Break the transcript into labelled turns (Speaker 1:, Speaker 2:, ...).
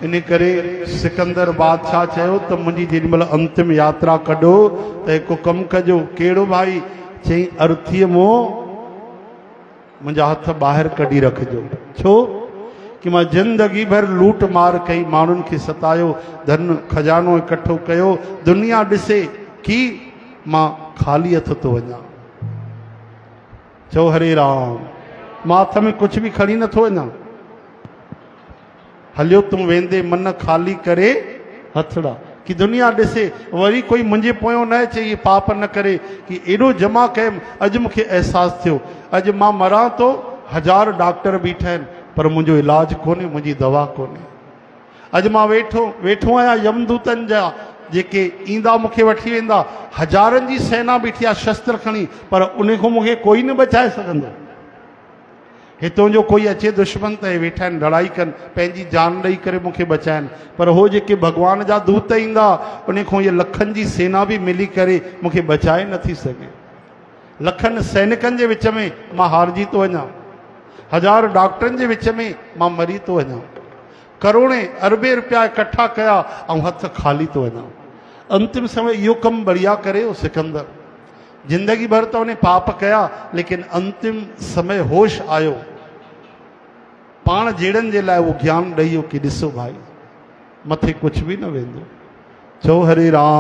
Speaker 1: इन करे सिकंदर बादशाह चयो त मुंहिंजी जेॾीमहिल अंतिम यात्रा कढो त हिकु कमु कजो। कहिड़ो भाई? चई अर्थीअ मों मुंहिंजा हथ ॿाहिरि कढी रखिजो। छो कि मां ज़िंदगी भर लूट मार कई, माण्हुनि खे सतायो, धन खजानो इकट्ठो कयो, दुनिया ॾिसे कि मां ख़ाली हथ थो वञा। चओ हरे राम। मां हथ में कुछ भी खणी नथो वञा। हलियो तूं वेंदे मन खाली करे हथड़ा कि दुनिया ॾिसे, वरी कोई मुंहिंजे पोयों न अचे ये पाप न करे कि एॾो जमा कयमि। अॼु मूंखे अहसासु थियो अॼु मां मरां तो, 1000 डॉक्टर बीठा आहिनि पर मुंहिंजो इलाज कोन्हे, मुंहिंजी दवा कोन्हे। अॼु मां वेठो आहियां यमदूतनि जा जेके ईंदा मूंखे वठी वेंदा, 1000 जी सेना बीठी आहे शस्त्र खणी, पर उन खां मूंखे कोई न बचाए सघंदो। हितों जो कोई अचे दुश्मन त वेठा आहिनि लड़ाई कनि, पंहिंजी जान ॾेई करे मूंखे बचाइनि, पर हो जेके भगवान जा दूत ईंदा उन खां इहे लखनि जी सेना बि मिली करे मूंखे बचाए नथी सघे। लखनि सैनिकनि जे विच में मां हारजी थो वञा, 1000 डॉक्टरनि जे विच में मां मरी थो वञा, करोड़े अरबे रुपया इकट्ठा कया ऐं हथ खाली थो वञा। अंतिम समय इहो कमु बढ़िया करे हो सिकंदर। जिंदगी भर तो उन्हें पाप कया, लेकिन अंतिम समय होश आयो, पाण जहिड़नि जे लाइ वो ज्ञान ॾेई कि ॾिसो भाई मथे कुछ भी न वेंदो। चओ हरे राम।